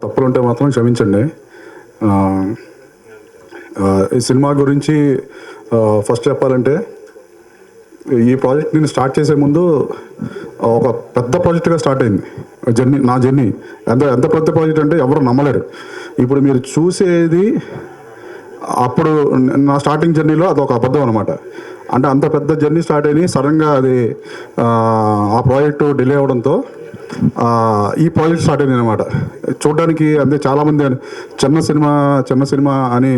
తప్పులుంటే మాత్రం క్షమించండి. ఈ సినిమా గురించి ఫస్ట్ చెప్పాలంటే, ఈ ప్రాజెక్ట్ నేను స్టార్ట్ చేసే ముందు ఒక పెద్ద ప్రాజెక్ట్గా స్టార్ట్ అయింది నా జర్నీ. ఎంత పెద్ద ప్రాజెక్ట్ అంటే ఎవరు నమ్మలేరు. ఇప్పుడు మీరు చూసేది అప్పుడు నా స్టార్టింగ్ జర్నీలో అదొక అబద్ధం అనమాట. అంటే అంత పెద్ద జర్నీ స్టార్ట్ అయ్యి సడన్గా అది ఆ ప్రాజెక్టు డిలే అవడంతో ఈ ప్రాజెక్ట్ స్టార్ట్ అయింది అనమాట. చూడడానికి అంటే చాలామంది చిన్న సినిమా అని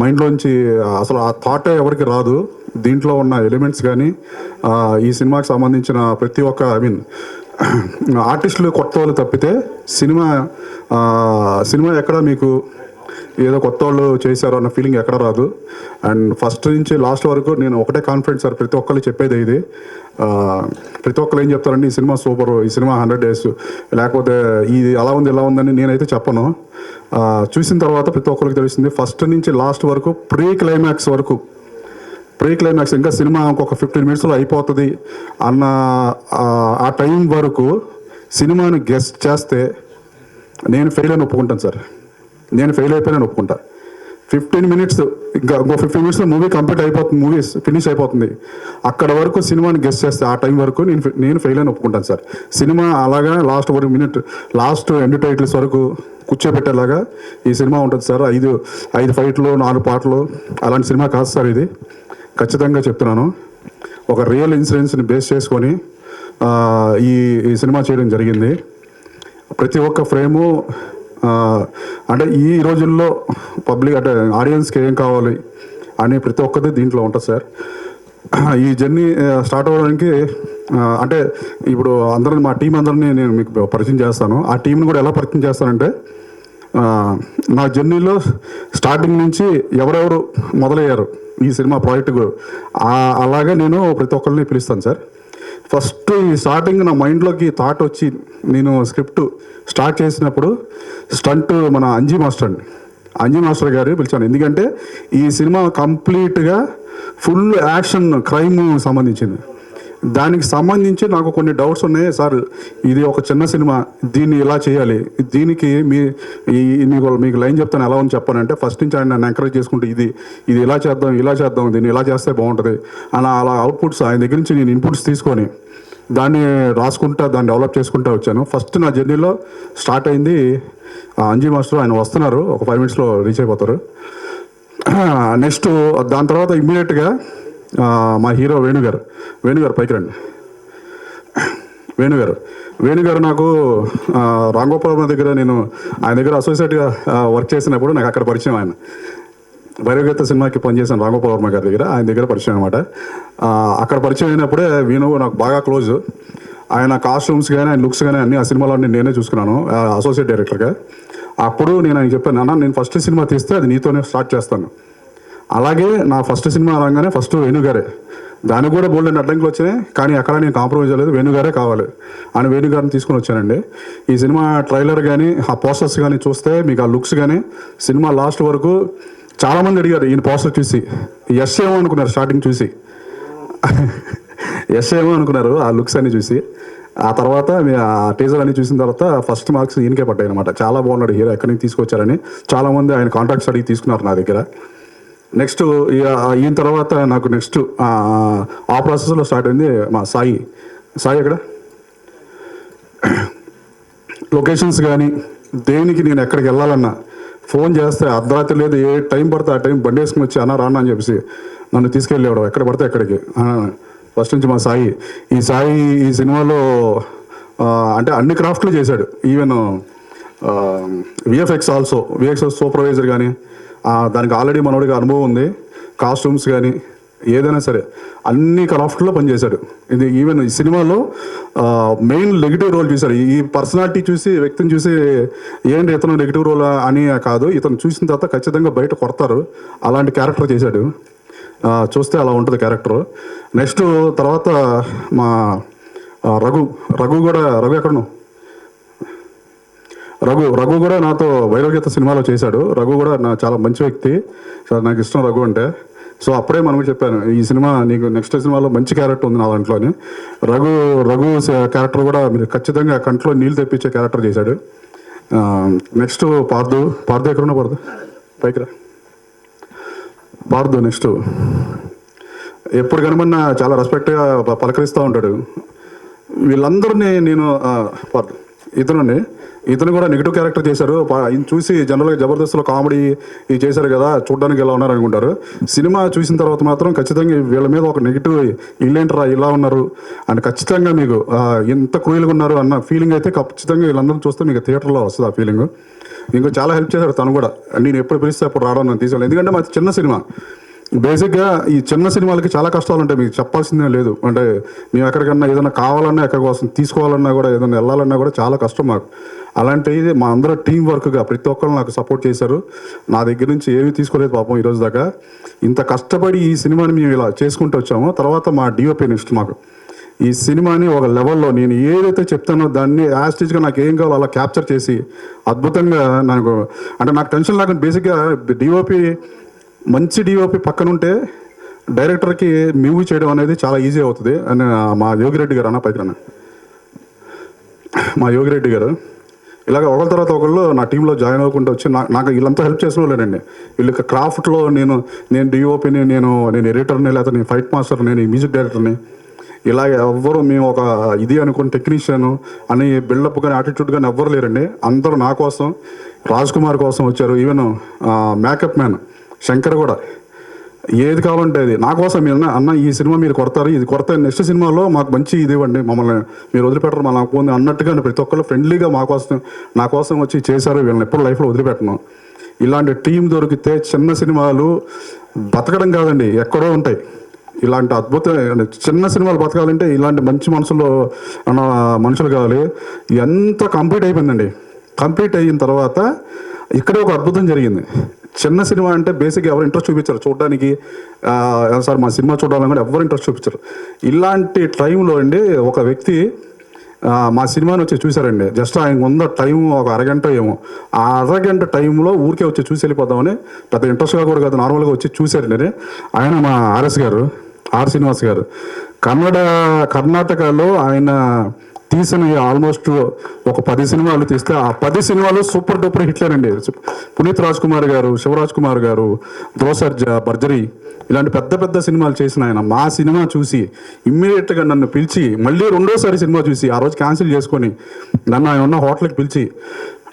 మైండ్లోంచి అసలు ఆ థాటే ఎవరికి రాదు. దీంట్లో ఉన్న ఎలిమెంట్స్ కానీ ఈ సినిమాకి సంబంధించిన ప్రతి ఒక్క ఆర్టిస్టులు కొత్త వాళ్ళు తప్పితే సినిమా ఎక్కడ మీకు ఏదో కొత్త వాళ్ళు చేశారు అన్న ఫీలింగ్ ఎక్కడ రాదు. అండ్ ఫస్ట్ నుంచి లాస్ట్ వరకు నేను ఒకటే కాన్ఫిడెన్స్ సార్, ప్రతి ఒక్కరు చెప్పేది ఇది. ప్రతి ఒక్కరు ఏం చెప్తారంటే ఈ సినిమా సూపర్, ఈ సినిమా 100 days, లేకపోతే ఇది అలా ఉంది ఇలా ఉందని నేనైతే చెప్పను. చూసిన తర్వాత ప్రతి ఒక్కరికి తెలిసింది ఫస్ట్ నుంచి లాస్ట్ వరకు ప్రీ క్లైమాక్స్ ఇంకా సినిమా ఇంకొక 15 minutesలో అయిపోతుంది అన్న ఆ టైం వరకు సినిమాని గెస్ట్ చేస్తే నేను ఫెయిల్ అని ఒప్పుకుంటాను సార్. నేను ఫెయిల్ అయిపోయినా ఒప్పుకుంటా. 15 minutes ఇంకా 15 minutesలో మూవీ కంప్లీట్ అయిపోతుంది, మూవీ ఫినిష్ అయిపోతుంది. అక్కడ వరకు సినిమాని గెస్ట్ చేస్తే ఆ టైం వరకు నేను ఫెయిల్ అని ఒప్పుకుంటాను సార్. సినిమా అలాగా లాస్ట్ వరకు లాస్ట్ ఎండ్ టైటిల్స్ వరకు కూర్చోబెట్టేలాగా ఈ సినిమా ఉంటుంది సార్. 5 ఫైట్లు 4 పాటలు అలాంటి సినిమా కాదు సార్ ఇది. ఖచ్చితంగా చెప్తున్నాను. ఒక రియల్ ఇన్సిడెంట్స్ని బేస్ చేసుకొని ఈ సినిమా చేయడం జరిగింది. ప్రతి ఒక్క ఫ్రేము అంటే ఈ రోజుల్లో పబ్లిక్ అంటే ఆడియన్స్కి ఏం కావాలి అని ప్రతి ఒక్కటి దీంట్లో ఉంటుంది సార్. ఈ జర్నీ స్టార్ట్ అవ్వడానికి అంటే ఇప్పుడు మా టీం అందరినీ నేను మీకు పరిచయం చేస్తాను. ఆ టీంని కూడా ఎలా పరిచయం చేస్తానంటే, నా జర్నీలో స్టార్టింగ్ నుంచి ఎవరెవరు మొదలయ్యారు ఈ సినిమా ప్రాజెక్టు అలాగే నేను ప్రతి ఒక్కరిని పిలుస్తాను సార్. ఫస్ట్ ఈ స్టార్టింగ్ నా మైండ్లోకి థాట్ వచ్చి నేను స్క్రిప్ట్ స్టార్ట్ చేసినప్పుడు స్టంట్ మన అంజీ మాస్టర్ గారు పిలిచాను. ఎందుకంటే ఈ సినిమా కంప్లీట్గా ఫుల్ యాక్షన్ క్రైమ్ సంబంధించింది. దానికి సంబంధించి నాకు కొన్ని డౌట్స్ ఉన్నాయి సార్. ఇది ఒక చిన్న సినిమా, దీన్ని ఇలా చేయాలి, దీనికి మీకు లైన్ చెప్తాను ఎలా అని చెప్పానంటే, ఫస్ట్ నుంచి ఆయన నన్ను ఎంకరేజ్ చేసుకుంటూ ఇది ఇలా చేద్దాం దీన్ని ఇలా చేస్తే బాగుంటుంది అలా అవుట్పుట్స్ ఆయన దగ్గర నుంచి నేను ఇన్పుట్స్ తీసుకొని దాన్ని రాసుకుంటా దాన్ని డెవలప్ చేసుకుంటూ వచ్చాను. ఫస్ట్ నా జర్నీలో స్టార్ట్ అయింది అంజీ మాస్టర్. ఆయన వస్తున్నారు, ఒక 5 minutesలో రీచ్ అయిపోతారు. నెక్స్ట్ దాని తర్వాత ఇమ్మీడియట్గా మా హీరో వేణుగారు పైకి రండి. వేణుగారు నాకు రాంగోపాల్ దగ్గర నేను ఆయన దగ్గర అసోసియేట్గా వర్క్ చేసినప్పుడు నాకు అక్కడ పరిచయం. ఆయన భైరవగీత సినిమాకి పనిచేశాను రాంగోపాల్ వర్మ గారి దగ్గర, ఆయన దగ్గర పరిచయం అనమాట. అక్కడ పరిచయం అయినప్పుడే వేణు నాకు బాగా క్లోజ్. ఆయన కాస్ట్యూమ్స్ కానీ ఆయన లుక్స్ కానీ అన్ని ఆ సినిమాలో నేనే చూసుకున్నాను అసోసియేట్ డైరెక్టర్గా. అప్పుడు నేను ఆయన చెప్పాను, నాన్న నేను ఫస్ట్ సినిమా తీస్తే అది నీతోనే స్టార్ట్ చేస్తాను. అలాగే నా ఫస్ట్ సినిమా రాగానే ఫస్ట్ వేణుగారే, దానికి కూడా బోల్డెన్ అడ్డంకులు వచ్చినాయి, కానీ అక్కడ నేను కాంప్రమైజ్ అవ్వలేదు, వేణుగారే కావాలి అని వేణుగారిని తీసుకొని వచ్చానండి. ఈ సినిమా ట్రైలర్ కానీ ఆ పోస్టర్స్ కానీ చూస్తే మీకు ఆ లుక్స్ కానీ సినిమా లాస్ట్ వరకు చాలామంది అడిగారు ఈయన పోస్టర్ చూసి ఎస్ ఏమో అనుకున్నారు. స్టార్టింగ్ చూసి ఎస్ ఏమో అనుకున్నారు ఆ లుక్స్ అన్ని చూసి. ఆ తర్వాత ఆ టీజర్ అన్ని చూసిన తర్వాత ఫస్ట్ మార్క్స్ ఈయనకే పడ్డాయి అనమాట. చాలా బాగున్నాడు హీరో, ఎక్కడి నుంచి తీసుకొచ్చారని చాలామంది ఆయన కాంటాక్ట్స్ అడిగి తీసుకున్నారు నా దగ్గర. నెక్స్ట్ ఈయన తర్వాత నాకు నెక్స్ట్ ఆ ప్రాసెస్లో స్టార్ట్ అయింది మా సాయి ఎక్కడ లొకేషన్స్ కానీ దేనికి నేను ఎక్కడికి వెళ్ళాలన్నా ఫోన్ చేస్తే అర్ధరాత్రి లేదు, ఏ టైం పడితే ఆ టైం బండి వేసుకుని వచ్చి రానా అని చెప్పేసి నన్ను తీసుకెళ్ళేవాడు ఎక్కడ పడితే ఎక్కడికి. ఫస్ట్ నుంచి మా సాయి. ఈ సాయి ఈ సినిమాలో అంటే అన్ని క్రాఫ్ట్లు చేశాడు. Even VFX also, VFX supervisor కానీ దానికి ఆల్రెడీ మనోడికి అనుభవం ఉంది. కాస్ట్యూమ్స్ కానీ ఏదైనా సరే అన్ని క్రాఫ్ట్లో పనిచేశాడు. ఇది ఈవెన్ ఈ సినిమాలో మెయిన్ నెగిటివ్ రోల్ చూశాడు. ఈ పర్సనాలిటీ చూసి, వ్యక్తిని చూసి ఏంటి ఇతను నెగిటివ్ రోల్ అని కాదు, ఇతను చూసిన తర్వాత ఖచ్చితంగా బయట కొడతారు అలాంటి క్యారెక్టర్ చేశాడు. చూస్తే అలా ఉంటుంది క్యారెక్టర్. నెక్స్ట్ తర్వాత మా రఘు కూడా, రఘు ఎక్కడను రఘు కూడా నాతో వైరగీత సినిమాలో చేశాడు. రఘు కూడా చాలా మంచి వ్యక్తి, నాకు ఇష్టం రఘు అంటే. సో అప్పుడే మనకు చెప్పాను, ఈ సినిమా నీకు నెక్స్ట్ సినిమాలో మంచి క్యారెక్టర్ ఉంది నా దాంట్లోని. రఘు క్యారెక్టర్ కూడా మీరు ఖచ్చితంగా కంట్లో నీళ్ళు తెప్పించే క్యారెక్టర్ చేశాడు. నెక్స్ట్ పార్దు ఎక్కడున్నా పైకి రా పార్దు. నెక్స్ట్ ఎప్పుడు కనమన్నా చాలా రెస్పెక్ట్గా పలకరిస్తూ ఉంటాడు. వీళ్ళందరినీ నేను పార్దు ఇతను కూడా నెగిటివ్ క్యారెక్టర్ చేశారు. ఈయన చూసి జనరల్గా జబర్దస్త్లో కామెడీ ఇది చేశారు కదా, చూడడానికి ఎలా ఉన్నారు అనుకుంటారు. సినిమా చూసిన తర్వాత మాత్రం ఖచ్చితంగా వీళ్ళ మీద ఒక నెగిటివ్, వీళ్ళేంటరా ఇలా ఉన్నారు అని ఖచ్చితంగా మీకు ఎంత క్రూయల్గా ఉన్నారు అన్న ఫీలింగ్ అయితే ఖచ్చితంగా వీళ్ళందరూ చూస్తే మీకు థియేటర్లో వస్తుంది ఆ ఫీలింగ్. ఇంకో చాలా హెల్ప్ చేశాడు తను కూడా. నేను ఎప్పుడు పిలిస్తే అప్పుడు రావడం నన్ను తీసుకెళ్ళి, ఎందుకంటే మాది చిన్న సినిమా. బేసిక్గా ఈ చిన్న సినిమాలకి చాలా కష్టాలు ఉంటాయి, మీకు చెప్పాల్సిందే లేదు. అంటే మేము ఎక్కడికన్నా ఏదైనా కావాలన్నా, ఎక్కడి కోసం తీసుకోవాలన్నా కూడా, ఏదైనా వెళ్ళాలన్నా కూడా చాలా కష్టం మాకు. అలాంటిది మా అందరూ టీం వర్క్గా ప్రతి ఒక్కరు నాకు సపోర్ట్ చేశారు. నా దగ్గర నుంచి ఏమీ తీసుకోలేదు పాపం ఈరోజు దాకా. ఇంత కష్టపడి ఈ సినిమాని మేము ఇలా చేసుకుంటూ వచ్చామో, తర్వాత మా డిఓపి నెక్స్ట్ మాకు ఈ సినిమాని ఒక లెవెల్లో నేను ఏదైతే చెప్తానో దాన్ని యాస్టిజ్గా నాకు ఏం కావాలో అలా క్యాప్చర్ చేసి అద్భుతంగా నాకు, అంటే నాకు టెన్షన్ లేకుండా బేసిక్గా మంచి డిఓపి పక్కన ఉంటే డైరెక్టర్కి మూవీ చేయడం అనేది చాలా ఈజీ అవుతుంది అని మా యోగిరెడ్డి గారు అన్న పైకి మా యోగిరెడ్డి గారు ఇలాగ ఒకరి తర్వాత ఒకళ్ళు నా టీంలో జాయిన్ అవ్వకుండా వచ్చి నాకు వీళ్ళంతా హెల్ప్ చేసిన వాళ్ళేనండి. వీళ్ళకి క్రాఫ్ట్లో నేను డిఓపిని, నేను ఎడిటర్ని, లేకపోతే నేను ఫైట్ మాస్టర్, నేను మ్యూజిక్ డైరెక్టర్ని, ఇలాగ ఎవ్వరు మేము ఒక ఇది అనుకుని టెక్నీషియన్ అని బిల్డప్ కానీ యాటిట్యూడ్ కానీ ఎవ్వరు లేరండి. అందరూ నా కోసం, రాజ్ కుమార్ కోసం వచ్చారు. ఈవెన్ మేకప్ మ్యాన్ శంకర్ కూడా ఏది కావాలంటే అది నా కోసం. మీరు అన్న ఈ సినిమా మీరు కొడతారు, ఇది కొడతా, నెక్స్ట్ సినిమాలో మాకు మంచి ఇది ఇవ్వండి, మమ్మల్ని మీరు వదిలిపెట్టరు, మా నాకు పోంది అన్నట్టుగా ప్రతి ఒక్కళ్ళు ఫ్రెండ్లీగా నా కోసం వచ్చి చేశారు. వీళ్ళని ఎప్పుడు లైఫ్లో వదిలిపెట్టను. ఇలాంటి టీం దొరికితే చిన్న సినిమాలు బతకడం కాదండి, ఎక్కడో ఉంటాయి. ఇలాంటి అద్భుతమైన చిన్న సినిమాలు బతకాలంటే ఇలాంటి మంచి మనుషులు కావాలి. ఎంత కంప్లీట్ అయిపోయిందండి. కంప్లీట్ అయిన తర్వాత ఇక్కడే ఒక అద్భుతం జరిగింది. చిన్న సినిమా అంటే బేసిక్గా ఎవరు ఇంట్రెస్ట్ చూపించారు చూడడానికి, సార్ మా సినిమా చూడాలని కూడా ఎవరు ఇంట్రెస్ట్ చూపించారు. ఇలాంటి టైంలో అండి ఒక వ్యక్తి మా సినిమాని వచ్చి చూశారండి. జస్ట్ ఆయన ఉన్న టైం ఒక అరగంట ఏమో, ఆ అరగంట టైంలో ఊరికే వచ్చి చూసి వెళ్ళిపోదామని, పెద్ద ఇంట్రెస్ట్గా కూడా కాదు, నార్మల్గా వచ్చి చూశారండి. ఆయన మా ఆర్ శ్రీనివాస్ గారు కర్ణాటకలో ఆయన తీసిన ఆల్మోస్ట్ ఒక 10 సినిమాలు తీస్తే ఆ 10 సినిమాలు సూపర్ డూపర్ హిట్లేనండి. పునీత్ రాజ్ కుమార్ గారు, శివరాజ్ కుమార్ గారు, ధ్రువసర్జా, బర్జరీ ఇలాంటి పెద్ద సినిమాలు చేసిన ఆయన మా సినిమా చూసి ఇమ్మీడియట్గా నన్ను పిలిచి, మళ్ళీ రెండోసారి సినిమా చూసి ఆ రోజు క్యాన్సిల్ చేసుకొని నన్ను ఆయన ఉన్న హోటల్కి పిలిచి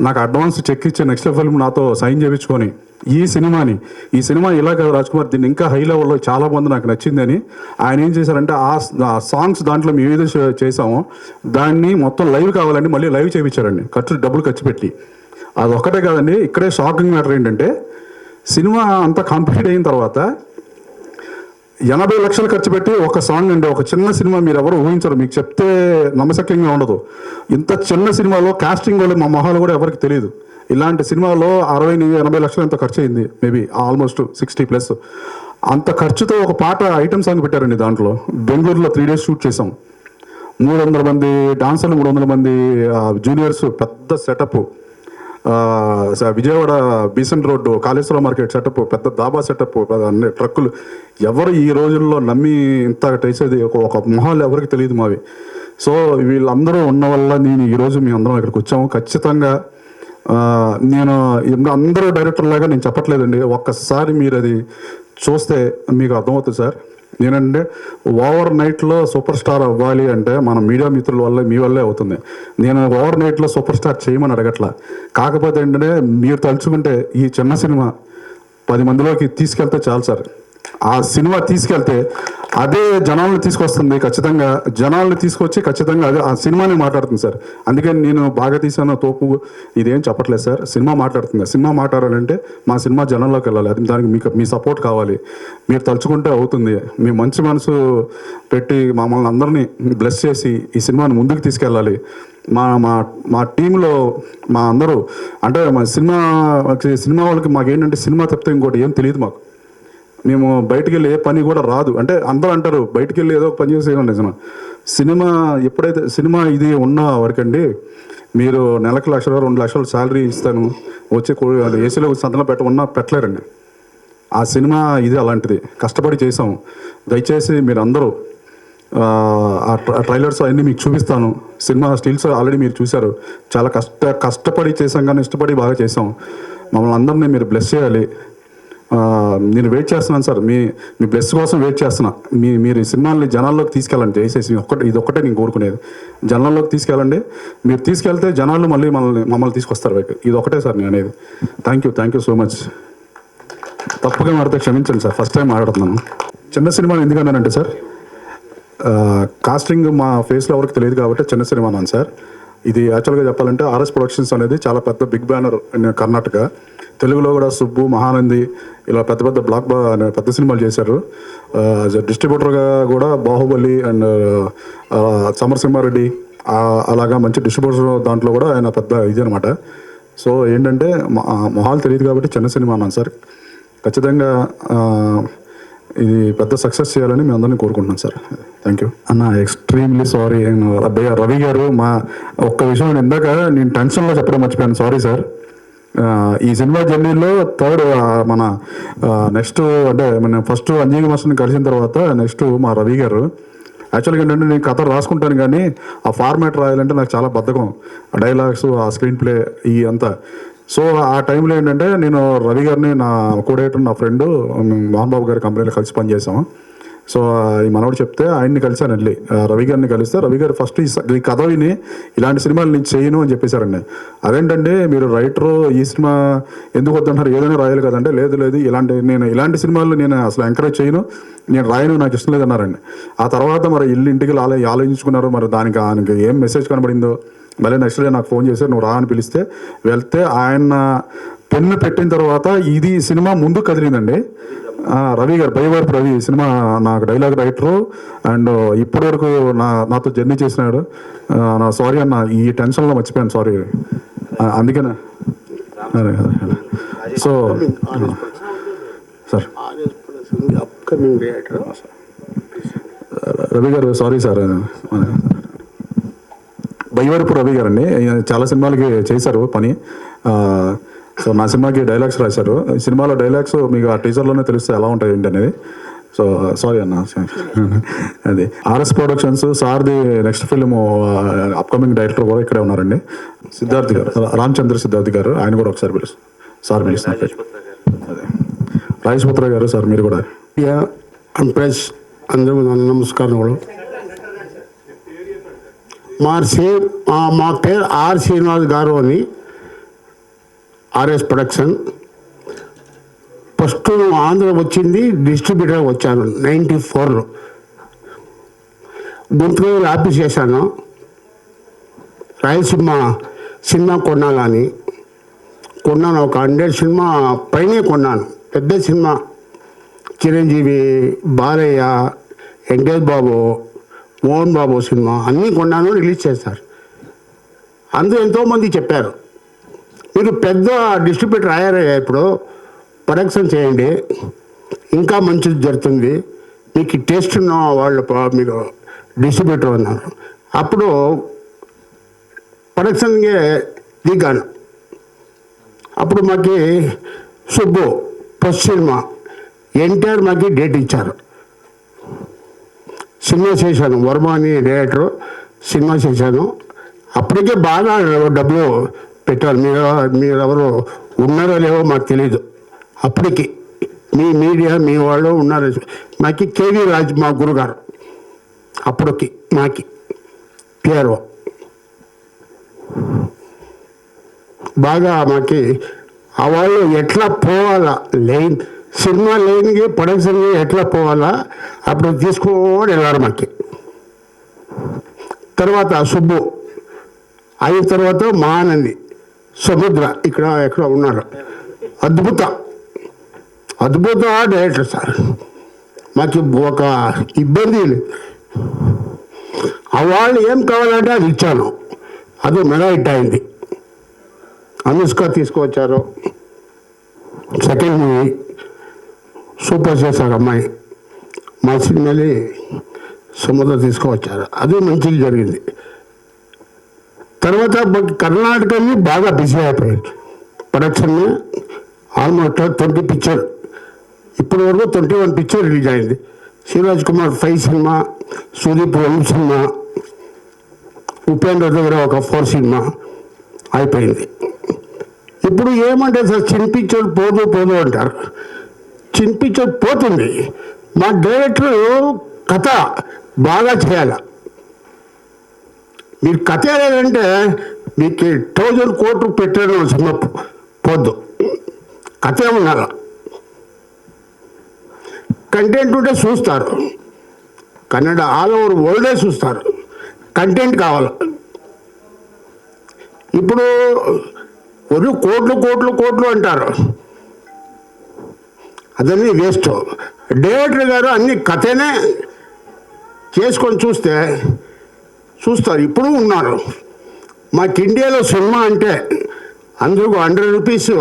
నాకు అడ్వాన్స్ చెక్ ఇచ్చి నెక్స్ట్ ఫిల్మ్ నాతో సైన్ చేయించుకొని ఈ సినిమా ఇలా కదా రాజ్ కుమార్, దీన్ని ఇంకా హై లెవెల్లో చాలా మంది నాకు నచ్చిందని ఆయన ఏం చేశారంటే ఆ సాంగ్స్ దాంట్లో మేము ఏదో చేసామో దాన్ని మొత్తం లైవ్ కావాలండి మళ్ళీ లైవ్ చేయించారండి, డబ్బులు ఖర్చు పెట్టి. అది ఒక్కటే కాదండి, ఇక్కడే షాకింగ్ మ్యాటర్ ఏంటంటే సినిమా అంతా కంప్లీట్ అయిన తర్వాత 80 లక్షలు ఖర్చు పెట్టి ఒక సాంగ్ అండి, ఒక చిన్న సినిమా మీరు ఎవరు ఊహించరు, మీకు చెప్తే నమ్మశక్యంగా ఉండదు. ఇంత చిన్న సినిమాలో కాస్టింగ్ వాళ్ళు మా మొహాలు కూడా ఎవరికి తెలియదు. ఇలాంటి సినిమాలో 60-80 లక్షలు ఎంత ఖర్చు అయింది, మేబీ ఆల్మోస్ట్ 60+. అంత ఖర్చుతో ఒక పాట ఐటమ్ సాంగ్ పెట్టారండి. దాంట్లో బెంగళూరులో 3 days షూట్ చేసాం. 300 మంది డాన్సర్లు, 300 మంది జూనియర్స్, పెద్ద setup. Vijayawada Besant road, Kaleshwaram market setup, పెద్ద దాబా సెటప్, అన్ని ట్రక్కులు. ఎవరు ఈ రోజుల్లో నమ్మి ఇంత చేసేది ఒక మొహాలు ఎవరికి తెలియదు మావి. సో వీళ్ళందరూ ఉన్న వల్ల నేను ఈరోజు మీ అందరం ఇక్కడికి వచ్చాము. ఖచ్చితంగా నేను అందరూ డైరెక్టర్ లాగా నేను చెప్పట్లేదండి, ఒక్కసారి మీరు అది చూస్తే మీకు అర్థమవుతుంది సార్. నేనంటే ఓవర్ నైట్లో సూపర్ స్టార్ అవ్వాలి అంటే మన మీడియా మిత్రుల వల్ల, మీ వల్లే అవుతుంది. నేను ఓవర్ నైట్లో సూపర్ స్టార్ చేయమని అడగట్లా. కాకపోతే ఏంటంటే మీరు తలుచుకుంటే ఈ చిన్న సినిమా 10 మందిలోకి తీసుకెళ్తే చాలు సార్. ఆ సినిమా తీసుకెళ్తే అదే జనాలను తీసుకొస్తుంది, ఖచ్చితంగా జనాలను తీసుకొచ్చి ఖచ్చితంగా అదే ఆ సినిమాని మాట్లాడుతుంది సార్. అందుకని నేను బాగా తీసాను తోపు ఇదేం చెప్పట్లేదు సార్, సినిమా మాట్లాడుతుంది. సినిమా మాట్లాడాలంటే మా సినిమా జనంలోకి వెళ్ళాలి, అది దానికి మీ సపోర్ట్ కావాలి. మీరు తలుచుకుంటే అవుతుంది. మీ మంచి మనసు పెట్టి మమ్మల్ని అందరినీ బ్లెస్ చేసి ఈ సినిమాని ముందుకు తీసుకెళ్ళాలి. మా మా మా టీంలో మా అందరూ అంటే మా సినిమా వాళ్ళకి మాకేంటంటే సినిమా తప్పితే ఇంకోటి ఏం తెలియదు మాకు. మేము బయటికి వెళ్ళి ఏ పని కూడా రాదు. అంటే అందరూ అంటారు బయటికి వెళ్ళి ఏదో ఒక పని చేసేయండి. సినిమా ఎప్పుడైతే సినిమా ఇది ఉన్న వరకండి, మీరు నెలకు 1 లక్ష 2 లక్షలు శాలరీ ఇస్తాను వచ్చి ఏసీలో సంతలో పెట్టలేరండి. ఆ సినిమా ఇది అలాంటిది, కష్టపడి చేసాము. దయచేసి మీరు అందరూ ఆ ట్రైలర్స్ అవన్నీ మీకు చూపిస్తాను. సినిమా స్టిల్స్ ఆల్రెడీ మీరు చూశారు. చాలా కష్టపడి చేసాం, కానీ ఇష్టపడి బాగా చేసాం. మమ్మల్ని అందరినీ మీరు బ్లెస్ చేయాలి. నేను వెయిట్ చేస్తున్నాను సార్, మీ బ్లెస్ కోసం వెయిట్ చేస్తున్నా. మీరు ఈ సినిమాని జనాల్లోకి తీసుకెళ్ళండి. దయచేసి ఇది ఒక్కటే నేను కోరుకునేది, జనాల్లోకి తీసుకెళ్ళండి. మీరు తీసుకెళ్తే జనాలు మళ్ళీ మమ్మల్ని తీసుకొస్తారు. ఇది ఒకటే సార్ నేను అనేది. Thank you so much. తప్పుగా మాడితే క్షమించండి సార్, ఫస్ట్ టైం మాట్లాడుతున్నాను. చిన్న సినిమా ఎందుకన్నానంటే సార్, కాస్టింగ్ మా ఫేస్లో ఎవరికి తెలియదు కాబట్టి చిన్న సినిమా అన్నాను సార్. ఇది యాక్చువల్గా చెప్పాలంటే ఆర్ఎస్ ప్రొడక్షన్స్ అనేది చాలా పెద్ద బిగ్ బ్యానర్ కర్ణాటక. తెలుగులో కూడా సుబ్బు, మహానంది ఇలా పెద్ద సినిమాలు చేశారు. డిస్ట్రిబ్యూటర్గా కూడా బాహుబలి అండ్ సమరసింహారెడ్డి అలాగా మంచి డిస్ట్రిబ్యూటర్, దాంట్లో కూడా ఆయన పెద్ద ఇది అనమాట. సో ఏంటంటే మొహాలు తెలియదు కాబట్టి చిన్న సినిమా అన్నాను సార్. ఖచ్చితంగా ఇది పెద్ద సక్సెస్ చేయాలని మేము అందరినీ కోరుకుంటున్నాం సార్. థ్యాంక్ యూ అన్న. ఎక్స్ట్రీమ్లీ సారీ రవి గారు. మా ఒక్క విషయం ఇందాక నేను టెన్షన్లో చెప్పడం మర్చిపోయాను, సారీ సార్. ఈ సినిమా జర్నీలో మన నెక్స్ట్ అంటే మన ఫస్ట్ అంజీ మాస్టర్ని కలిసిన తర్వాత నెక్స్ట్ మా రవి గారు. యాక్చువల్గా ఏంటంటే నేను కథ రాసుకుంటాను, కానీ ఆ ఫార్మాట్ రాయాలంటే నాకు చాలా బద్ధకం. డైలాగ్స్, ఆ స్క్రీన్ ప్లే ఈ అంతా. సో ఆ టైంలో ఏంటంటే నేను రవి గారిని, నా కోడేటర్, నా ఫ్రెండ్ మోహన్ బాబు గారి కంపెనీలో కలిసి పనిచేసాము. సో ఈ మనోడు చెప్తే ఆయన్ని కలిసాను వెళ్ళి, రవి గారిని కలిస్తే రవి గారు ఫస్ట్ ఈ కథ విని ఇలాంటి సినిమాలు నేను చేయను అని చెప్పేశారండి. అదేంటంటే మీరు రైటరు, ఈ సినిమా ఎందుకు వద్దంటారు, ఏదైనా రాయాలి కదంటే, లేదు నేను ఇలాంటి సినిమాలు నేను అసలు ఎంకరేజ్ చేయను, నేను రాయను, నాకు ఇష్టం లేదన్నారండి. ఆ తర్వాత మరి ఇంటికి ఆలోచించుకున్నారు. మరి దానికి ఏం మెసేజ్ కనబడిందో మళ్ళీ నెక్స్ట్ డే నాకు ఫోన్ చేశారు, నువ్వు రా అని పిలిస్తే వెళ్తే ఆయన పెన్ను పెట్టిన తర్వాత ఇది సినిమా ముందు కదిలిందండి. రవి గారు, బైవరపు రవి సినిమా నాకు డైలాగ్ రైటరు అండ్ ఇప్పటి వరకు నాతో జర్నీ చేసినాడు. నా సారీ అన్న, ఈ టెన్షన్లో మర్చిపోయాను, సారీ. అందుకనే సో సార్ రవి గారు సారీ సార్. బైవరపు రవి గారు అండి, చాలా సినిమాలకి చేశారు పని. సో నా సినిమాకి డైలాగ్స్ రాశారు. సినిమాలో డైలాగ్స్ మీకు ఆ టీజర్లోనే తెలుస్తే ఎలా ఉంటాయి ఏంటి అనేది. సో సారీ అన్న. అది ఆర్ఎస్ ప్రొడక్షన్స్ సార్ది నెక్స్ట్ ఫిల్మ్ అప్కమింగ్ డైరెక్టర్ కూడా ఇక్కడే ఉన్నారండి, సిద్ధార్థ్ గారు, రామచంద్ర సిద్ధార్థ్ గారు. ఆయన కూడా ఒకసారి సార్ పిలుస్తున్నారు. అదే రాజేశ్పుత్ర గారు సార్, మీరు కూడా. ప్రెస్ అందరూ నమస్కారం. మా పేరు ఆర్ శ్రీనివాస్ గారు అని, ఆర్ఎస్ ప్రొడక్షన్. ఫస్ట్ ఆంధ్ర వచ్చింది డిస్ట్రిబ్యూటర్ వచ్చాను 94లో. గుంటూరు ఆఫీస్ చేశాను. రాయలసీమ సినిమా కొన్నాను, ఒక 100 సినిమా పైనే కొన్నాను. పెద్ద సినిమా చిరంజీవి, బాలయ్య, వెంకటేష్ బాబు, మోహన్ బాబు సినిమా అన్నీ కొన్నాను, రిలీజ్ చేస్తారు. అందరూ ఎంతోమంది చెప్పారు, మీరు పెద్ద డిస్ట్రిబ్యూటర్ అయ్యారయ్యా, ఇప్పుడు ప్రొడక్షన్ చేయండి, ఇంకా మంచిది జరుగుతుంది, మీకు టేస్ట్ ఉన్న వాళ్ళు మీరు డిస్ట్రిబ్యూటర్ అన్నారు. అప్పుడు ప్రొడక్షన్కి దిగాను. అప్పుడు మాకు సుబ్బు ఫస్ట్ సినిమా ఎన్టీఆర్ మాకు డేట్ ఇచ్చారు. సినిమా చేశాను, వర్మ అని డైరెక్టర్, సినిమా చేశాను. అప్పటికే బాగా డబ్బులు పెట్టారు. మీరు ఎవరు ఉన్నారో లేవో మాకు తెలీదు. అప్పటికి మీ మీడియా మీ వాళ్ళు ఉన్నారు. మాకు కేవీ రాజ్ మా గురుగారు, అప్పటికి మాకి పిఆర్ఓ బాగా మాకి ఆ వాళ్ళు ఎట్లా పోవాలా లైన్ సినిమా లేనికి ప్రొడక్షన్ ఎట్లా పోవాలా అప్పుడు తీసుకోని వెళ్ళారు మాకి. తర్వాత సుబ్బు అయిన తర్వాత మహానంది, సముద్ర ఇక్కడ ఎక్కడ ఉన్నారు. అద్భుత డైరెక్టర్ సార్. మాకు ఒక ఇబ్బంది లేదు. వాళ్ళు ఏం కావాలంటే అది ఇచ్చాను. అది మెగా హిట్ అయింది. అనుష్క తీసుకువచ్చారు. సెకండ్ మూవీ సూపర్ చేశారు అమ్మాయి. మా సినిమాని సముద్ర తీసుకువచ్చారు. అది మంచిగా జరిగింది. తర్వాత కర్ణాటకని బాగా బిజీ అయిపోయాయి. ప్రొడక్షన్ ఆల్మోస్ట్ 20 పిక్చర్, ఇప్పటి వరకు 21 పిక్చర్ రిలీజ్ అయింది. శివరాజ్ కుమార్ 5 సినిమా, సుదీప్ 1 సినిమా, ఉపేంద్ర దగ్గర ఒక 4 సినిమా అయిపోయింది. ఇప్పుడు ఏమంటే సార్ చిన్న పిక్చర్ పోదు అంటారు. చిన్న పిక్చర్ పోతుంది. మా డైరెక్టర్ కథ బాగా చేయాలి. మీరు కథ లేదంటే మీకు 1000 కోట్లు పెట్టారు సినిమా పోద్దు. కథ ఏమన్నా కంటెంట్ ఉంటే చూస్తారు. కన్నడ ఆల్ ఓవర్ వరల్డే చూస్తారు. కంటెంట్ కావాలి. ఇప్పుడు ఒక కోట్లు అంటారు. అదన్నీ వేస్ట్. డైరెక్టర్ గారు అన్ని కథనే చేసుకొని చూస్తారు. ఇప్పుడు ఉన్నారు. మాకు ఇండియాలో సినిమా అంటే అందరూ 100 రూపీస్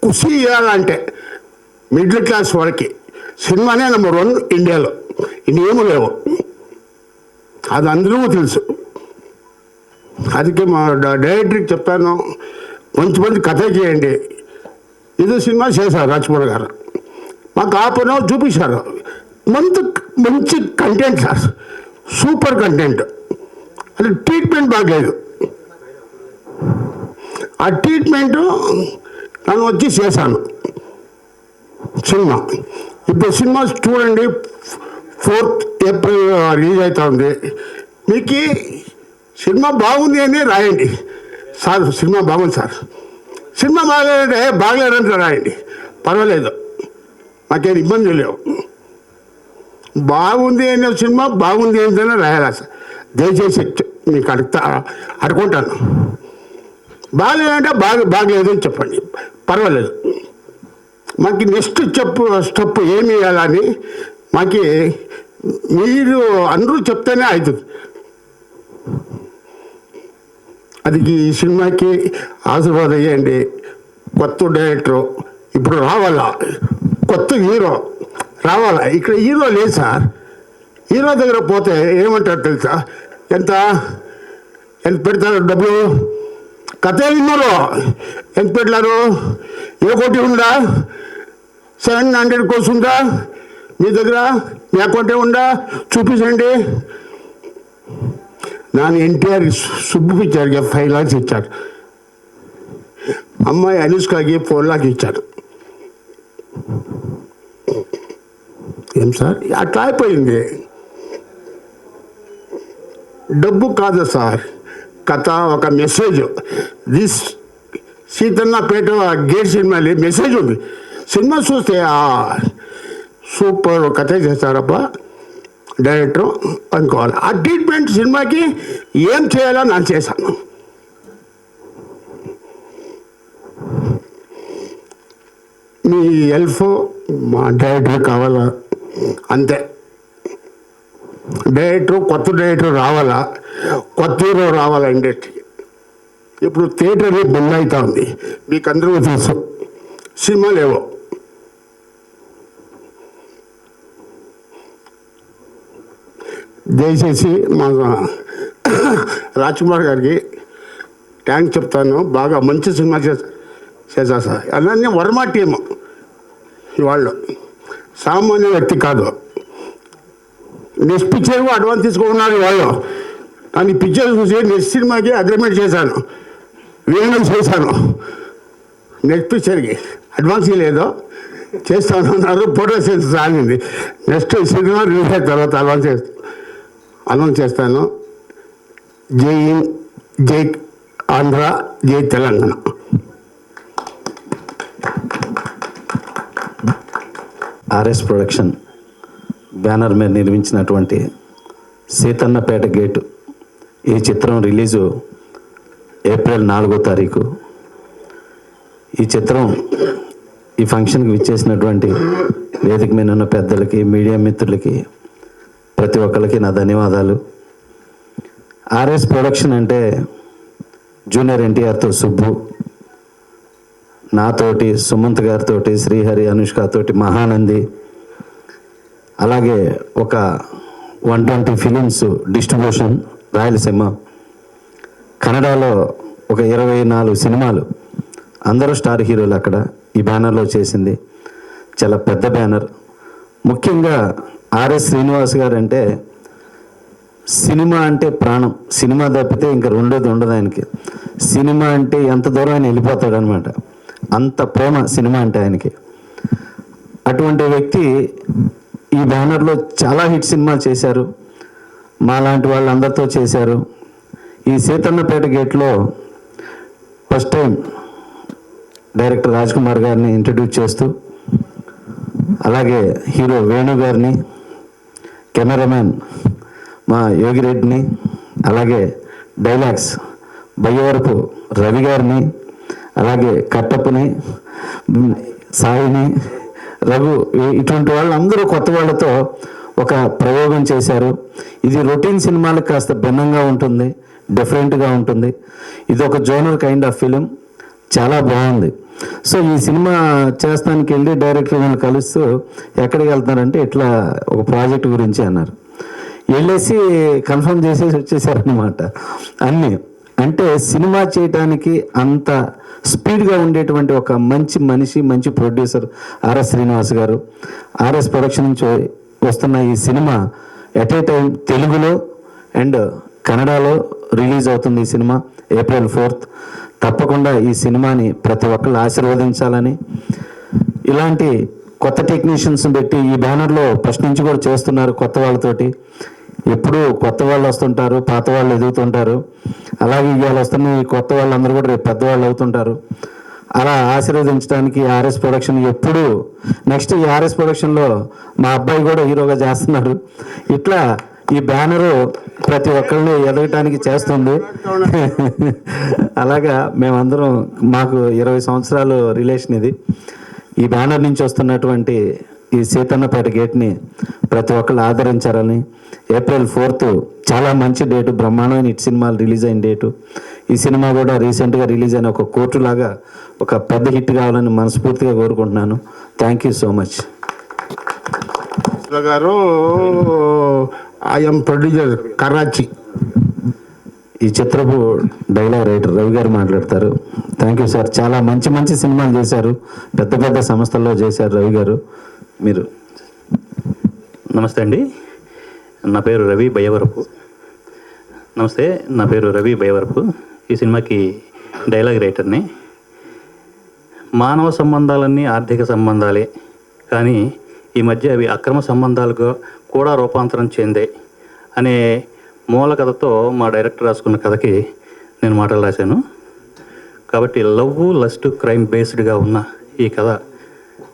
ఖుషి ఇవ్వాలంటే మిడిల్ క్లాస్ వాళ్ళకి సినిమానే నెంబర్ 1 ఇండియాలో. ఇన్నేమీ లేవు. అది అందరూ తెలుసు. అందుకే మా డైరెక్టర్కి చెప్తాను, మంచి కథ చేయండి. ఇది సినిమా చేశారు రాజ్కుమార్ గారు. మాకు ఆపన చూపించారు. మంచి కంటెంట్ సార్, సూపర్ కంటెంట్. అది ట్రీట్మెంట్ బాగలేదు. ఆ ట్రీట్మెంటు నన్ను వచ్చి చేశాను సినిమా. ఇప్పుడు సినిమా చూడండి, 4th ఏప్రిల్ రిలీజ్ అవుతా ఉంది. మీకు సినిమా బాగుంది అని రాయండి సార్. సినిమా బాగుంది సార్. సినిమా బాగలేదంటే రాయండి, పర్వాలేదు. మాకేం ఇబ్బంది లేవు. బాగుంది అనే సినిమా బాగుంది ఏంటనే రాయాలా సార్. దయచేసి మీకు అడుగుంటాను. బాగలేదంటే బాగలేదు అని చెప్పండి, పర్వాలేదు. మాకు నెక్స్ట్ స్టెప్ ఏమి వేయాలని మాకు మీరు అందరూ చెప్తేనే అవుతుంది. అది ఈ సినిమాకి ఆశీర్వాదం అయ్యండి. కొత్త డైరెక్టరు ఇప్పుడు రావాలా, కొత్త హీరో రావాలా. ఇక్కడ హీరో లేదు సార్. హీరో దగ్గర పోతే ఏమంటారు తెలుసా? ఎంత పెడతారు డబ్బులు? కథ విన్నారు ఎంత పెట్టారు? ఏ కోటి ఉందా? 700 కోర్స్ ఉందా మీ దగ్గర? మీ అకౌంటే ఉందా? చూపించండి. ನಾನು NTR సుబ్బు పిక్చర్కి 5 lakhs ఇచ్చాడు. అమ్మాయి అనుష్కకి 4 lakhs ఇచ్చాడు. ఏం సార్ అట్లా అయిపోయింది. డబ్బు కాదు సార్, కథ ఒక మెసేజ్. దిస్ సీతన్నపేట గేట్ సినిమాలో మెసేజ్ ఉంది. సినిమా చూస్తే సూపర్ కథ చేస్తారప్ప డైరెక్టర్ అనుకోవాలి. ఆ ట్రీట్మెంట్ సినిమాకి ఏం చేయాలో నేను చేశాను. మీ హెల్ప్ మా డైరెక్టర్ కావాలా అంతే. కొత్త డైరెక్టర్ రావాలా, కొత్త హీరో రావాలా ఇండస్ట్రీకి. ఇప్పుడు థియేటర్ని బంద్ అవుతా ఉంది, మీకు అందరికీ తెలుసు. సినిమా లేవు. దయచేసి మా రాజ్కుమార్ గారికి థ్యాంక్స్ చెప్తాను. బాగా మంచి సినిమా చేశారు సార్. అలానే వర్మ టీమ్ వాళ్ళు సామాన్య వ్యక్తి కాదు. నెక్స్ట్ పిక్చర్ అడ్వాన్స్ తీసుకున్నారు వాళ్ళు. నేను ఈ పిక్చర్ చూసి నెక్స్ట్ సినిమాకి అగ్రిమెంట్ చేశాను, విఎన్ఎల్ చేశాను. నెక్స్ట్ పిక్చర్కి అడ్వాన్స్ లేదు, చేస్తాను అన్నారు. ఫోటో సెన్స్ ఆగింది. నెక్స్ట్ సినిమా రిలీజ్ అయిన తర్వాత అనౌన్స్ చేస్తాను. జై హింద్, జై ఆంధ్ర, జై తెలంగాణ. ఆర్ఎస్ ప్రొడక్షన్ బ్యానర్ మీద నిర్మించినటువంటి సీతన్నపేట గేటు ఈ చిత్రం రిలీజు ఏప్రిల్ 4వ తారీఖు. ఈ చిత్రం ఈ ఫంక్షన్కి విచ్చేసినటువంటి వేదిక మీద ఉన్న పెద్దలకి, మీడియా మిత్రులకి, ప్రతి ఒక్కరికి నా ధన్యవాదాలు. ఆర్ఎస్ ప్రొడక్షన్ అంటే జూనియర్ ఎన్టీఆర్తో సుబ్బు, నాతోటి, సుమంత్ గారితో, శ్రీహరి, అనుష్కతోటి మహానంది, అలాగే ఒక 120 ఫిలిమ్స్ డిస్ట్రిబ్యూషన్ రాయలసీమ, కన్నడలో ఒక 24 సినిమాలు, అందరూ స్టార్ హీరోలు అక్కడ ఈ బ్యానర్లో చేసింది. చాలా పెద్ద బ్యానర్. ముఖ్యంగా ఆర్ఎస్ శ్రీనివాస్ గారు అంటే సినిమా అంటే ప్రాణం. సినిమా తప్పితే ఇంకా రెండోది ఉండదు ఆయనకి. సినిమా అంటే ఎంత దూరం ఆయన వెళ్ళిపోతాడు అనమాట, అంత ప్రేమ సినిమా అంటే ఆయనకి. అటువంటి వ్యక్తి ఈ బ్యానర్లో చాలా హిట్ సినిమాలు చేశారు, మాలాంటి వాళ్ళందరితో చేశారు. ఈ సీతన్నపేట గేట్లో first time director Raj Kumar గారిని ఇంట్రడ్యూస్ చేస్తూ, అలాగే హీరో వేణు గారిని, కెమెరామ్యాన్ మా యోగిరెడ్డిని, అలాగే డైలాగ్స్ బయ్యవరపు రవి గారిని, అలాగే కట్టప్పని, సాయిని, రఘు, ఇటువంటి వాళ్ళందరూ కొత్త వాళ్ళతో ఒక ప్రయోగం చేశారు. ఇది రొటీన్ సినిమాలకు కాస్త భిన్నంగా ఉంటుంది, డిఫరెంట్గా ఉంటుంది. ఇది ఒక జోనర్ కైండ్ ఆఫ్ ఫిలిం, చాలా బాగుంది. సో ఈ సినిమా చేస్తానికి వెళ్ళి డైరెక్టర్ వాళ్ళు కలుస్తూ ఎక్కడికి వెళ్తున్నారంటే ఇట్లా ఒక ప్రాజెక్ట్ గురించి అన్నారు. వెళ్ళేసి కన్ఫర్మ్ చేసేసి వచ్చేసారనమాట అన్నీ. అంటే సినిమా చేయటానికి అంత స్పీడ్గా ఉండేటువంటి ఒక మంచి మనిషి, మంచి ప్రొడ్యూసర్ ఆర్ఎస్ శ్రీనివాస్ గారు. ఆర్ఎస్ ప్రొడక్షన్ నుంచి వస్తున్న ఈ సినిమా ఎట్ ఏ టైం తెలుగులో అండ్ కన్నడలో రిలీజ్ అవుతుంది. ఈ సినిమా ఏప్రిల్ 4th. తప్పకుండా ఈ సినిమాని ప్రతి ఒక్కళ్ళు ఆశీర్వదించాలని, ఇలాంటి కొత్త టెక్నీషియన్స్ పెట్టి ఈ బ్యానర్లో ఫస్ట్ నుంచి కూడా చేస్తున్నారు కొత్త వాళ్ళతోటి. ఎప్పుడు కొత్త వాళ్ళు వస్తుంటారు, పాత వాళ్ళు ఎదుగుతుంటారు. అలాగే ఇవాళ వస్తున్న ఈ కొత్త వాళ్ళందరూ కూడా రేపు పెద్దవాళ్ళు అవుతుంటారు. అలా ఆశీర్వదించడానికి ఆర్ఎస్ ప్రొడక్షన్ ఎప్పుడు నెక్స్ట్ ఈ ఆర్ఎస్ ప్రొడక్షన్లో మా అబ్బాయి కూడా హీరోగా చేస్తున్నారు. ఇట్లా ఈ బ్యానరు ప్రతి ఒక్కరిని ఎదగటానికి చేస్తుంది. అలాగా మేమందరం, మాకు 20 సంవత్సరాలు రిలేషన్ ఇది. ఈ బ్యానర్ నుంచి వస్తున్నటువంటి ఈ సీతన్నపేట గేట్ని ప్రతి ఒక్కళ్ళు ఆదరించారని. ఏప్రిల్ 4th చాలా మంచి డేటు, బ్రహ్మాండమైన హిట్ సినిమాలు రిలీజ్ అయిన డేటు. ఈ సినిమా కూడా రీసెంట్గా రిలీజ్ అయిన ఒక కోర్టులాగా ఒక పెద్ద హిట్ కావాలని మనస్ఫూర్తిగా కోరుకుంటున్నాను. Thank you so much. గారు ఐఎమ్ ప్రొడ్యూసర్ కరాచీ. ఈ చిత్రపు డైలాగ్ రైటర్ రవి గారు మాట్లాడతారు. Thank you sir. చాలా మంచి మంచి సినిమాలు చేశారు, పెద్ద పెద్ద సంస్థల్లో చేశారు రవి గారు. మీరు. నమస్తే అండి, నా పేరు రవి బయ్యవరపు. నమస్తే, నా పేరు రవి బయ్యవరపు. ఈ సినిమాకి డైలాగ్ రైటర్ని. మానవ సంబంధాలన్నీ ఆర్థిక సంబంధాలే, కానీ ఈ మధ్య అవి అక్రమ సంబంధాలుగా కూడా రూపాంతరం చెందాయి అనే మూల కథతో మా డైరెక్టర్ రాసుకున్న కథకి నేను మాటలు రాశాను. కాబట్టి లవ్, లస్ట్, క్రైమ్ బేస్డ్గా ఉన్న ఈ కథ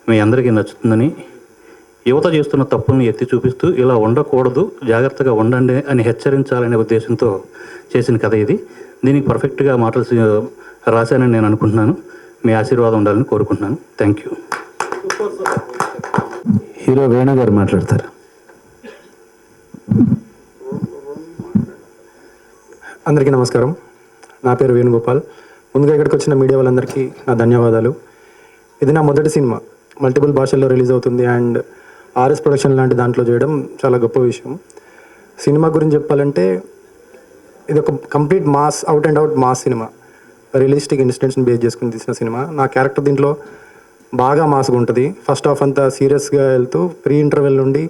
మీ అందరికీ నచ్చుతుందని, యువత చేస్తున్న తప్పుల్ని ఎత్తి చూపిస్తూ ఇలా ఉండకూడదు, జాగ్రత్తగా ఉండండి అని హెచ్చరించాలనే ఉద్దేశంతో చేసిన కథ ఇది. దీనికి పర్ఫెక్ట్గా మాటలు రాశానని నేను అనుకుంటున్నాను. మీ ఆశీర్వాదం ఉండాలని కోరుకుంటున్నాను. Thank you. హీరో వేణు గారు మాట్లాడతారు. అందరికీ నమస్కారం. నా పేరు వేణుగోపాల్. ముందుగా ఇక్కడికి వచ్చిన మీడియా వాళ్ళందరికీ నా ధన్యవాదాలు. ఇది నా మొదటి సినిమా, మల్టిపుల్ భాషల్లో రిలీజ్ అవుతుంది అండ్ ఆర్ఎస్ ప్రొడక్షన్ లాంటి దాంట్లో చేయడం చాలా గొప్ప విషయం. సినిమా గురించి చెప్పాలంటే ఇది ఒక complete mass, out and out mass సినిమా. రియలిస్టిక్ ఇన్సిడెంట్స్ని బేస్ చేసుకుని తీసిన సినిమా. నా క్యారెక్టర్ దీంట్లో బాగా మాస్గా ఉంటుంది. ఫస్ట్ హాఫ్ అంతా సీరియస్గా వెళ్తూ ప్రీ ఇంటర్వెల్ నుండి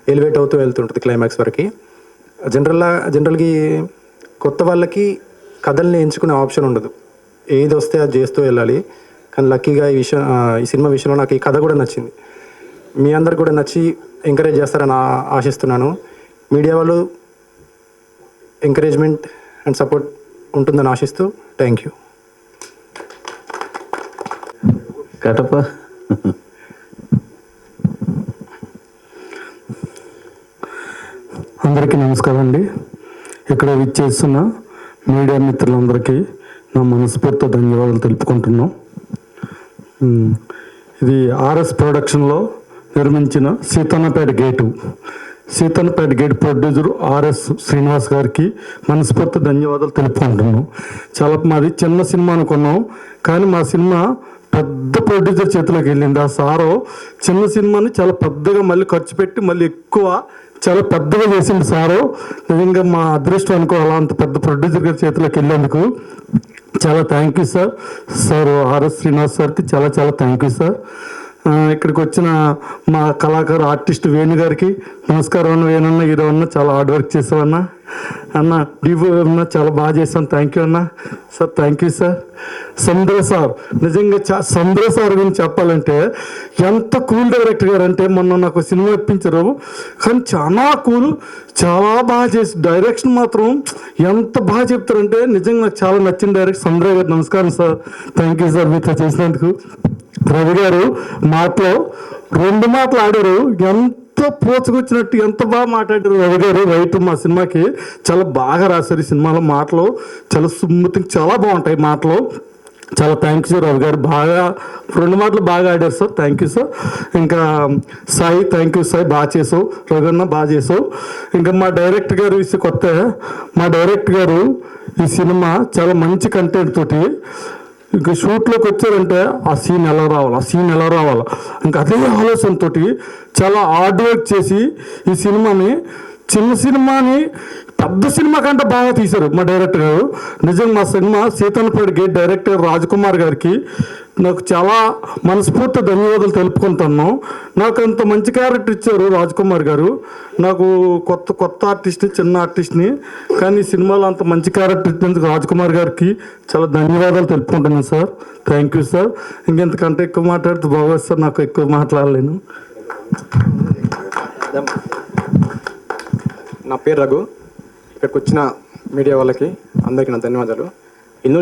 ఎలివేట్ అవుతూ వెళ్తుంటుంది క్లైమాక్స్ వరకు. జనరల్గా కొత్త వాళ్ళకి కథల్ని ఎంచుకునే ఆప్షన్ ఉండదు, ఏది వస్తే అది చేస్తూ వెళ్ళాలి. కానీ లక్కీగా ఈ సినిమా విషయంలో నాకు ఈ కథ కూడా నచ్చింది. మీ అందరికి కూడా నచ్చి ఎంకరేజ్ చేస్తారని ఆశిస్తున్నాను. మీడియా వాళ్ళు ఎంకరేజ్మెంట్ అండ్ సపోర్ట్ ఉంటుందని ఆశిస్తూ థ్యాంక్ యూ. కటప అందరికీ నమస్కారం అండి. ఇక్కడ విచ్చేస్తున్న మీడియా మిత్రులందరికీ నా మనస్ఫూర్తి ధన్యవాదాలు తెలుపుకుంటున్నాం. ఇది ఆర్ఎస్ ప్రొడక్షన్లో నిర్మించిన Seethannapeta gate producer RS Srinivas గారికి మనస్ఫూర్తి ధన్యవాదాలు తెలుపుకుంటున్నాం. చాలా మాది చిన్న సినిమా అనుకున్నాం, కానీ మా సినిమా పెద్ద ప్రొడ్యూసర్ చేతిలోకి వెళ్ళింది. ఆ సారు చిన్న సినిమాని చాలా పెద్దగా మళ్ళీ ఖర్చు పెట్టి మళ్ళీ ఎక్కువ చాలా పెద్దగా చేసింది సారు. నిజంగా మా అదృష్టం అనుకోవాలి అంత పెద్ద ప్రొడ్యూసర్ గారి చేతిలోకి వెళ్ళేందుకు. చాలా thank you sir RS Srinivas సార్కి చాలా చాలా థ్యాంక్ యూ సార్. ఇక్కడికి వచ్చిన మా కళాకారు ఆర్టిస్ట్ వేణు గారికి నమస్కారం అన్న. వేణన్న హీరో అన్న చాలా హార్డ్ వర్క్ చేసావన్నా. అన్న డివో అన్న చాలా బాగా చేశాను, థ్యాంక్ యూ అన్న. Sir thank you sir. సముద్ర సార్ నిజంగా సముద్ర సార్ గురించి చెప్పాలంటే ఎంత కూల్ డైరెక్టర్ గారు అంటే మొన్న నాకు సినిమా ఇప్పించారు, కానీ చాలా కూల్, చాలా బాగా చేసి డైరెక్షన్ మాత్రం ఎంత బాగా చెప్తారంటే నిజంగా నాకు చాలా నచ్చిన డైరెక్టర్ సముద్ర గారు. నమస్కారం సార్, థ్యాంక్ యూ సార్ మీతో చేసినందుకు. రవి గారు మాటలో 2 మాటలు ఆడారు, ఎంత పోచుకొచ్చినట్టు ఎంత బాగా మాట్లాడారు రవి గారు. రైట్ మా సినిమాకి చాలా బాగా రాశారు. ఈ సినిమాలో మాటలు చాలా స్మూతింగ్ చాలా బాగుంటాయి మాటలు. చాలా థ్యాంక్ యూ రవి గారు, బాగా 2 మాటలు బాగా ఆడారు సార్, థ్యాంక్ యూ సార్. ఇంకా సాయి థ్యాంక్ యూ సాయి, బాగా చేసావు. రవి అన్న బాగా చేసావు. ఇంకా మా డైరెక్టర్ గారు కొత్త మా డైరెక్టర్ గారు ఈ సినిమా చాలా మంచి కంటెంట్ తోటి ఇంకా షూట్లోకి వచ్చారంటే ఆ సీన్ ఎలా రావాలి ఇంకా అదే ఆలోచనతో చాలా హార్డ్ వర్క్ చేసి ఈ సినిమాని చిన్న సినిమాని పెద్ద సినిమా కంటే బాగా తీశారు మా డైరెక్టర్ గారు. నిజంగా మా cinema Seethannapeta gate director Rajkumar గారికి నాకు చాలా మనస్ఫూర్తి ధన్యవాదాలు తెలుపుకుంటున్నాను. నాకు అంత మంచి క్యారెక్టర్ ఇచ్చారు రాజ్కుమార్ గారు. నాకు కొత్త ఆర్టిస్ట్ని, చిన్న ఆర్టిస్ట్ని, కానీ సినిమాలో అంత మంచి క్యారెక్టర్ ఇచ్చినందుకు రాజ్కుమార్ గారికి చాలా ధన్యవాదాలు తెలుపుకుంటున్నాను సార్, థ్యాంక్ యూ సార్. ఇంకెంతకంటే ఎక్కువ మాట్లాడితే బాగోదు సార్, నాకు ఎక్కువ మాట్లాడలేను. నా పేరు రఘు. ఇక్కడికి వచ్చిన మీడియా వాళ్ళకి అందరికీ నా ధన్యవాదాలు. ఇందులో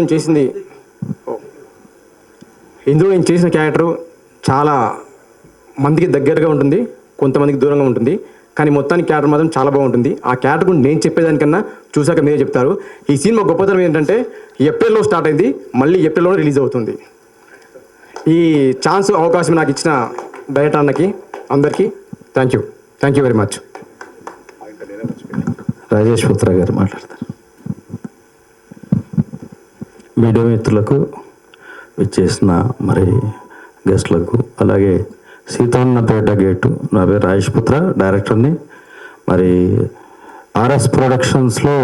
నేను చేసిన క్యారెక్టరు చాలా మందికి దగ్గరగా ఉంటుంది, కొంతమందికి దూరంగా ఉంటుంది, కానీ మొత్తానికి క్యారెక్టర్ మాత్రం చాలా బాగుంటుంది. ఆ క్యారెక్టర్ గురించి నేను చెప్పేదానికన్నా చూసాక మీరే చెప్తారు. ఈ సినిమా గొప్పతనం ఏంటంటే ఏప్రిల్లో స్టార్ట్ అయింది, మళ్ళీ ఏప్రిల్లోనే రిలీజ్ అవుతుంది. ఈ అవకాశం నాకు ఇచ్చిన డైరెక్టర్ అన్నకి అందరికీ thank you very much. Rajesh పుత్ర గారు మాట్లాడతారు. మీడియా మిత్రులకు, విచ్చేసిన మరి గెస్ట్లకు, అలాగే సీతన్నపేట గేటు, నా పేరు రాజేష్ పుత్ర, డైరెక్టర్ని. మరి ఆర్ఎస్ ప్రొడక్షన్స్లో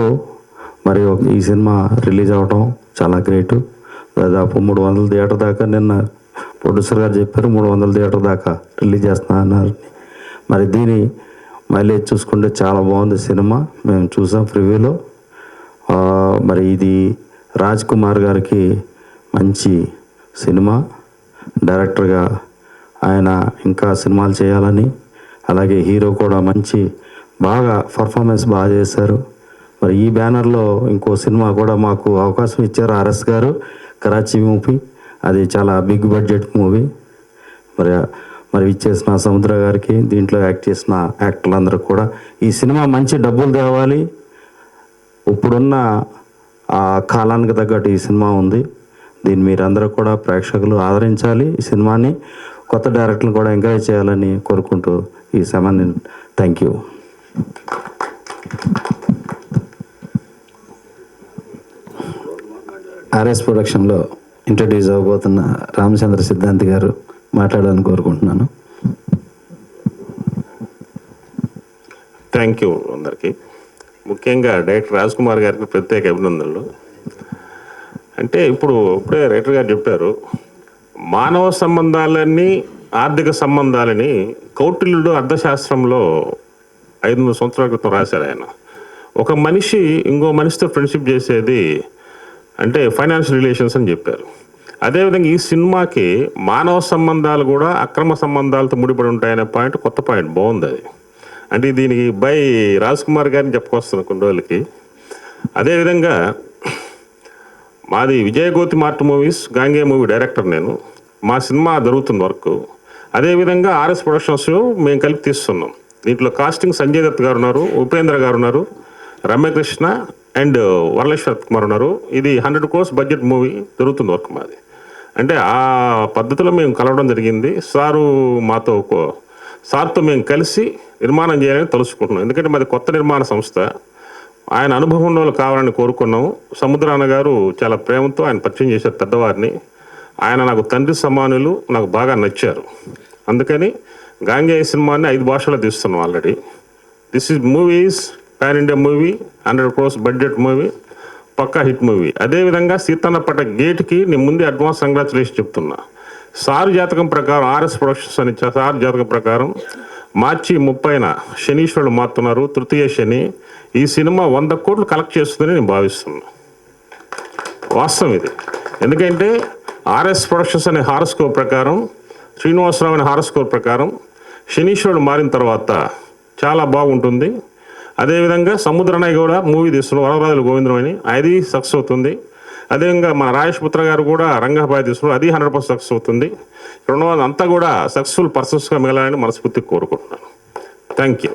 మరి ఈ సినిమా రిలీజ్ అవ్వడం చాలా గ్రేటు. దాదాపు 300 థియేటర్ దాకా నిన్న ప్రొడ్యూసర్ గారు చెప్పారు, 300 థియేటర్ దాకా రిలీజ్ చేస్తున్నా అన్నారు. మరి దీని మైలేజ్ చూసుకుంటే చాలా బాగుంది సినిమా, మేము చూసాం ప్రివ్యూలో. మరి ఇది రాజ్ కుమార్ గారికి మంచి సినిమా, డైరెక్టర్గా ఆయన ఇంకా సినిమాలు చేయాలని, అలాగే హీరో కూడా మంచి బాగా పర్ఫార్మెన్స్ బాగా చేశారు. మరి ఈ బ్యానర్లో ఇంకో సినిమా కూడా మాకు అవకాశం ఇచ్చారు ఆర్ఎస్ గారు, కరాచీ మూవీ. అది చాలా బిగ్ బడ్జెట్ మూవీ. మరి ఇచ్చేసిన సముద్ర గారికి, దీంట్లో యాక్ట్ చేసిన యాక్టర్లందరూ కూడా ఈ సినిమా మంచి డబ్బులు తేవాలి. ఇప్పుడున్న ఆ కాలానికి తగ్గట్టు ఈ సినిమా ఉంది. దీన్ని మీరందరూ కూడా ప్రేక్షకులు ఆదరించాలి. ఈ సినిమాని కొత్త డైరెక్టర్లు కూడా ఎంకరేజ్ చేయాలని కోరుకుంటూ ఈ సమయాన్ని థ్యాంక్ యూ. ఆర్ఎస్ ప్రొడక్షన్లో ఇంట్రడ్యూస్ అవ్వబోతున్న రామచంద్ర సిద్ధాంతి గారు మాట్లాడాలని కోరుకుంటున్నాను. థ్యాంక్ యూ అందరికీ. ముఖ్యంగా డైరెక్టర్ రాజ్ కుమార్ గారికి ప్రత్యేక అభినందనలు. అంటే ఇప్పుడే రైటర్ గారు చెప్పారు, మానవ సంబంధాలని, ఆర్థిక సంబంధాలని కౌటిల్యుడు అర్థశాస్త్రంలో 500 సంవత్సరాల క్రితం రాశారు ఆయన. ఒక మనిషి ఇంకో మనిషితో ఫ్రెండ్షిప్ చేసేది అంటే ఫైనాన్షియల్ రిలేషన్స్ అని చెప్పారు. అదేవిధంగా ఈ సినిమాకి మానవ సంబంధాలు కూడా అక్రమ సంబంధాలతో ముడిపడి ఉంటాయనే పాయింట్, కొత్త పాయింట్, బాగుంది అది. అంటే దీనికి బై రాజ్ కుమార్ గారిని చెప్పుకొస్తున్నాను కొన్ని రోజులకి. అదేవిధంగా మాది విజయగోతి మార్ట్ మూవీస్, గాంగే మూవీ డైరెక్టర్ నేను. మా సినిమా జరుగుతుంది వర్క్. అదేవిధంగా ఆర్ఎస్ ప్రొడక్షన్స్ మేము కలిపి తీస్తున్నాం. దీంట్లో కాస్టింగ్ సంజయ్ దత్ గారు ఉన్నారు, ఉపేంద్ర గారు ఉన్నారు, రమ్యకృష్ణ అండ్ వరలేశ్వర్ కుమార్ ఉన్నారు. ఇది 100 crores బడ్జెట్ మూవీ జరుగుతుంది వర్క్ మాది. అంటే ఆ పద్ధతిలో మేము కలవడం జరిగింది. సార్తో మేము కలిసి నిర్మాణం చేయాలని తలుచుకుంటున్నాం. ఎందుకంటే మాది కొత్త నిర్మాణ సంస్థ. ఆయన అనుభవంలో కావాలని కోరుకున్నాము. సముద్రాన గారు చాలా ప్రేమతో ఆయన పరిచయం చేశారు పెద్దవారిని. ఆయన నాకు తండ్రి సమానులు, నాకు బాగా నచ్చారు. అందుకని గాంగేయ సినిమాని 5 భాషల్లో తీస్తున్నాం already. This is movies pan India movie, 100 crores budget movie, పక్కా హిట్ మూవీ. అదేవిధంగా సీతన్నపేట గేట్కి నేను ముందే అడ్వాన్స్ కంగ్రాచులేషన్ చెప్తున్నా. సారు జాతకం ప్రకారం ఆర్ఎస్ ప్రొడక్షన్స్ అని సారు జాతకం ప్రకారం మార్చి 30న శనీశ్వరుడు మారుతున్నారు, తృతీయ శని. ఈ సినిమా 100 కోట్లు కలెక్ట్ చేస్తుందని నేను భావిస్తున్నా. వాస్తవం ఇది. ఎందుకంటే ఆర్ఎస్ ప్రొడక్షన్స్ అనే హారోస్కోప్ ప్రకారం, శ్రీనివాసరావు అనే హారోస్కోప్ ప్రకారం శనీశ్వరుడు మారిన తర్వాత చాలా బాగుంటుంది. అదేవిధంగా సముద్రనాయ్ కూడా మూవీ తీస్తున్నారు, వరవరాజుల గోవిందం అని, అది సక్సెస్ అవుతుంది. అదేవిధంగా మన రాజేష్ పుత్ర గారు కూడా రంగబాయ్ తీస్తున్నారు, అది 100% సక్సెస్ అవుతుంది. ఇక్కడ ఉన్న వాళ్ళంతా కూడా సక్సెస్ఫుల్ పర్సన్స్గా మిగలాలని మనస్ఫూర్తిగా కోరుకుంటున్నాను. Thank you.